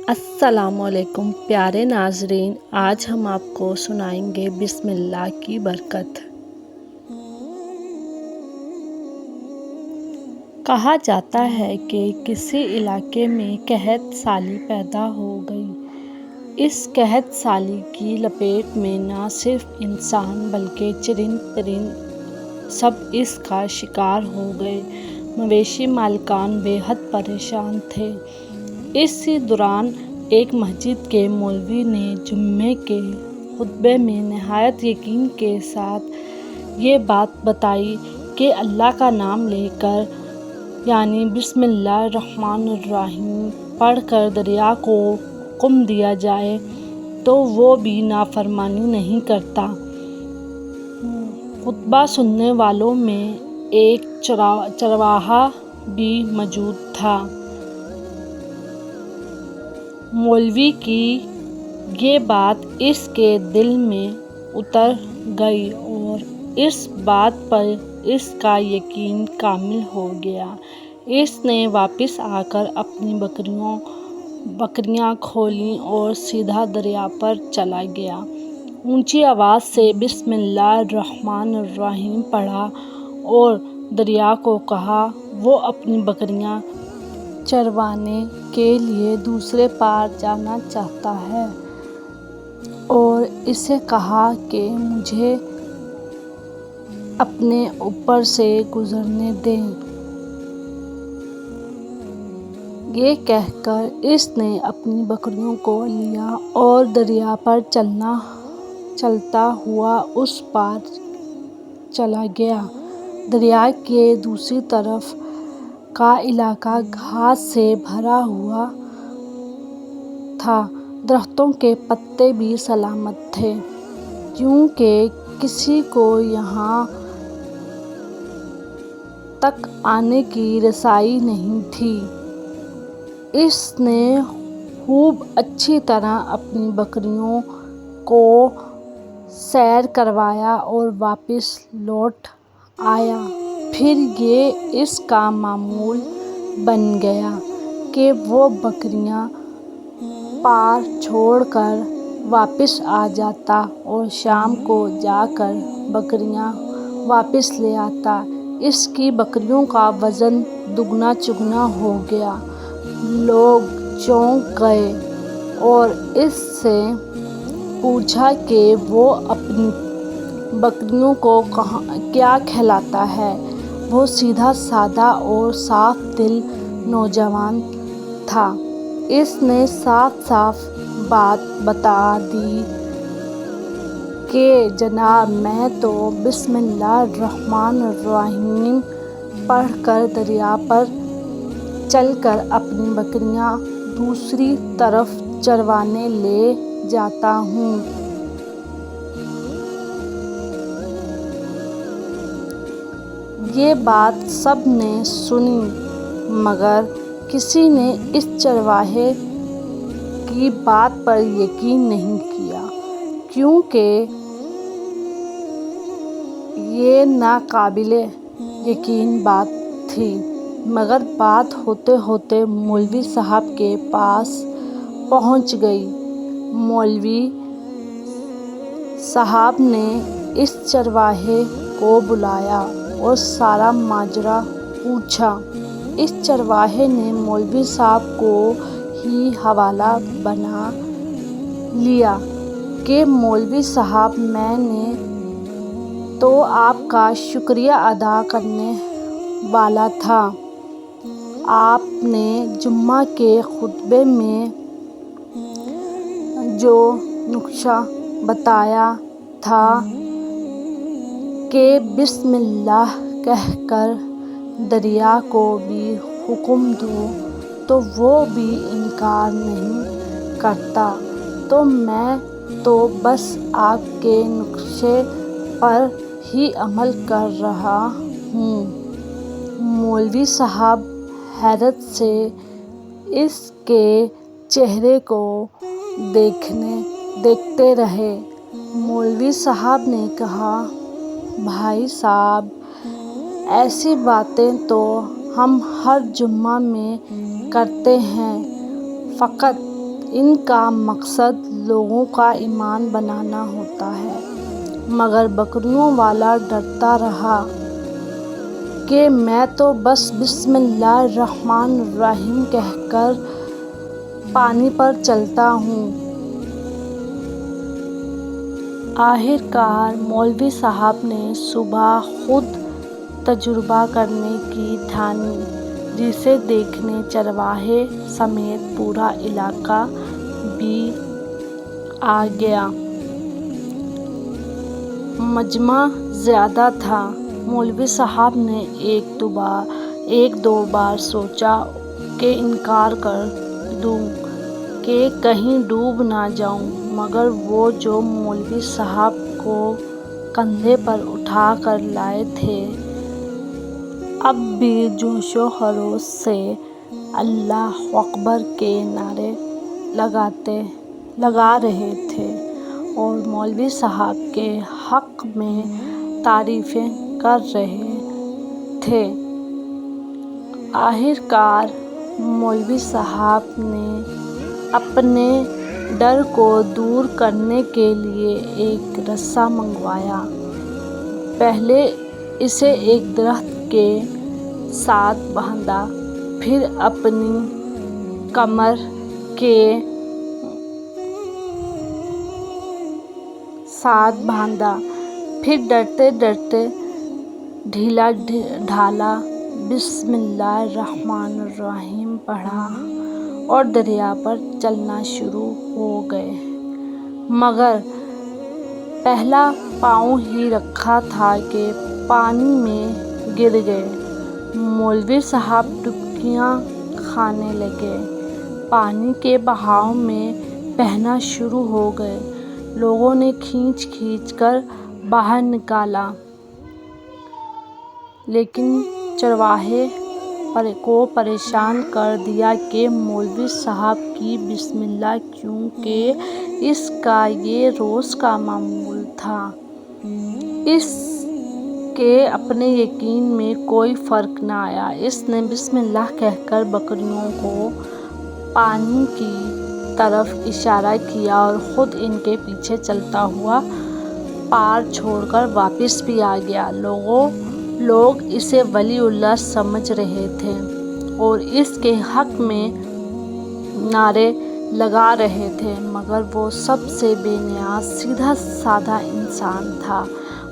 السلام علیکم پیارے ناظرین، آج ہم آپ کو سنائیں گے بسم اللہ کی برکت۔ کہا جاتا ہے کہ کسی علاقے میں قحط سالی پیدا ہو گئی۔ اس قحط سالی کی لپیٹ میں نہ صرف انسان بلکہ چرند پرند سب اس کا شکار ہو گئے۔ مویشی مالکان بے حد پریشان تھے۔ اسی دوران ایک مسجد کے مولوی نے جمعے کے خطبے میں نہایت یقین کے ساتھ یہ بات بتائی کہ اللہ کا نام لے کر یعنی بسم اللہ الرحمن الرحیم پڑھ کر دریا کو حکم دیا جائے تو وہ بھی نافرمانی نہیں کرتا۔ خطبہ سننے والوں میں ایک چرواہا بھی موجود تھا۔ مولوی کی یہ بات اس کے دل میں اتر گئی اور اس بات پر اس کا یقین کامل ہو گیا۔ اس نے واپس آ کر اپنی بکریاں کھولیں اور سیدھا دریا پر چلا گیا۔ اونچی آواز سے بسم اللہ الرحمن الرحیم پڑھا اور دریا کو کہا وہ اپنی بکریاں چروانے کے لیے دوسرے پار جانا چاہتا ہے اور اسے کہا کہ مجھے اپنے اوپر سے گزرنے دے۔ یہ کہہ کر اس نے اپنی بکریوں کو لیا اور دریا پر چلتا ہوا اس پار چلا گیا۔ دریا کے دوسری طرف کا علاقہ گھاس سے بھرا ہوا تھا، درختوں کے پتے بھی سلامت تھے کیونکہ کسی کو یہاں تک آنے کی رسائی نہیں تھی۔ اس نے خوب اچھی طرح اپنی بکریوں کو سیر کروایا اور واپس لوٹ آیا۔ پھر یہ اس کا معمول بن گیا کہ وہ بکریاں پار چھوڑ کر واپس آ جاتا اور شام کو جا کر بکریاں واپس لے آتا۔ اس کی بکریوں کا وزن دگنا چگنا ہو گیا۔ لوگ چونک گئے اور اس سے پوچھا کہ وہ اپنی بکریوں کو کیا کھلاتا ہے۔ وہ سیدھا سادہ اور صاف دل نوجوان تھا۔ اس نے صاف صاف بات بتا دی کہ جناب میں تو بسم اللہ الرحمن الرحیم پڑھ کر دریا پر چل کر اپنی بکریاں دوسری طرف چروانے لے جاتا ہوں۔ یہ بات سب نے سنی مگر کسی نے اس چرواہے کی بات پر یقین نہیں کیا کیونکہ یہ ناقابل یقین بات تھی۔ مگر بات ہوتے ہوتے مولوی صاحب کے پاس پہنچ گئی۔ مولوی صاحب نے اس چرواہے کو بلایا اور سارا ماجرا پوچھا۔ اس چرواہے نے مولوی صاحب کو ہی حوالہ بنا لیا کہ مولوی صاحب میں نے تو آپ کا شکریہ ادا کرنے والا تھا۔ آپ نے جمعہ کے خطبے میں جو نسخہ بتایا تھا کہ بسم اللہ کہہ کر دریا کو بھی حکم دو تو وہ بھی انکار نہیں کرتا، تو میں تو بس آپ کے نسخے پر ہی عمل کر رہا ہوں۔ مولوی صاحب حیرت سے اس کے چہرے کو دیکھتے رہے۔ مولوی صاحب نے کہا بھائی صاحب ایسی باتیں تو ہم ہر جمعہ میں کرتے ہیں، فقط ان کا مقصد لوگوں کا ایمان بنانا ہوتا ہے۔ مگر بکریوں والا ڈرتا رہا کہ میں تو بس بسم اللہ الرحمن الرحیم کہہ کر پانی پر چلتا ہوں۔ آخر کار مولوی صاحب نے صبح خود تجربہ کرنے کی ٹھانی، جسے دیکھنے چرواہے سمیت پورا علاقہ بھی آ گیا۔ مجمع زیادہ تھا۔ مولوی صاحب نے ایک دو بار سوچا کہ انکار کر دوں کہ کہیں ڈوب نہ جاؤں، مگر وہ جو مولوی صاحب کو کندھے پر اٹھا کر لائے تھے، اب بھی جوش و خروش سے اللہ اکبر کے نعرے لگا رہے تھے اور مولوی صاحب کے حق میں تعریفیں کر رہے تھے۔ آخر کار مولوی صاحب نے اپنے ڈر کو دور کرنے کے لیے ایک رسا منگوایا۔ پہلے اسے ایک درخت کے ساتھ باندھا، پھر اپنی کمر کے ساتھ باندھا، پھر ڈرتے ڈرتے ڈھیلا ڈھالا بسم اللہ الرحمن الرحیم پڑھا اور دریا پر چلنا شروع ہو گئے۔ مگر پہلا پاؤں ہی رکھا تھا کہ پانی میں گر گئے۔ مولوی صاحب ڈبکیاں کھانے لگے، پانی کے بہاؤ میں بہنا شروع ہو گئے۔ لوگوں نے کھینچ کھینچ کر باہر نکالا، لیکن چرواہے کو پریشان کر دیا کہ مولوی صاحب کی بسم اللہ، کیونکہ اس کا یہ روز کا معمول تھا۔ اس کے اپنے یقین میں کوئی فرق نہ آیا۔ اس نے بسم اللہ کہہ کر بکریوں کو پانی کی طرف اشارہ کیا اور خود ان کے پیچھے چلتا ہوا پار چھوڑ کر واپس بھی آ گیا۔ لوگ اسے ولی اللہ سمجھ رہے تھے اور اس کے حق میں نعرے لگا رہے تھے، مگر وہ سب سے بے نیاز سیدھا سادہ انسان تھا۔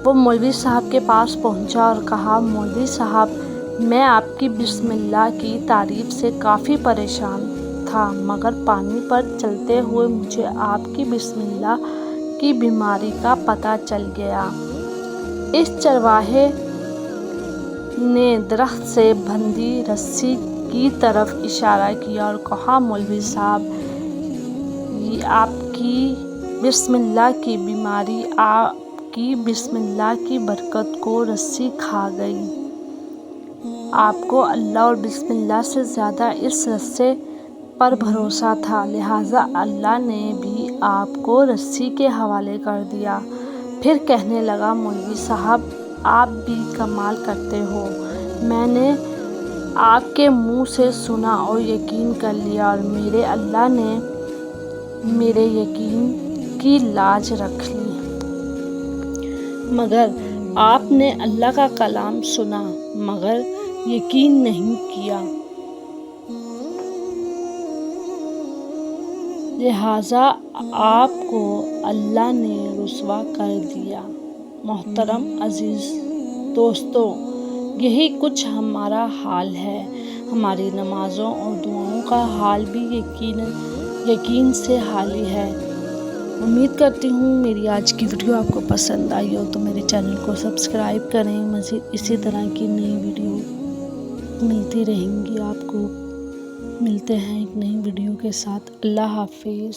وہ مولوی صاحب کے پاس پہنچا اور کہا، مولوی صاحب، میں آپ کی بسم اللہ کی تعریف سے کافی پریشان تھا، مگر پانی پر چلتے ہوئے مجھے آپ کی بسم اللہ کی بیماری کا پتہ چل گیا۔ اس چرواہے نے درخت سے بندھی رسی کی طرف اشارہ کیا اور کہا، مولوی صاحب، آپ کی بسم اللہ کی بیماری آپ کی بسم اللہ کی برکت کو رسی کھا گئی۔ آپ کو اللہ اور بسم اللہ سے زیادہ اس رسے پر بھروسہ تھا، لہٰذا اللہ نے بھی آپ کو رسی کے حوالے کر دیا۔ پھر کہنے لگا، مولوی صاحب، آپ بھی کمال کرتے ہو۔ میں نے آپ کے منہ سے سنا اور یقین کر لیا، اور میرے اللہ نے میرے یقین کی لاج رکھ لی۔ مگر آپ نے اللہ کا کلام سنا مگر یقین نہیں کیا، لہٰذا آپ کو اللہ نے رسوا کر دیا۔ محترم عزیز دوستو، یہی کچھ ہمارا حال ہے۔ ہماری نمازوں اور دعاؤں کا حال بھی یقین سے خالی ہے۔ امید کرتی ہوں میری آج کی ویڈیو آپ کو پسند آئی ہو، تو میرے چینل کو سبسکرائب کریں۔ مزید اسی طرح کی نئی ویڈیو ملتی رہیں گی آپ کو۔ ملتے ہیں ایک نئی ویڈیو کے ساتھ۔ اللہ حافظ۔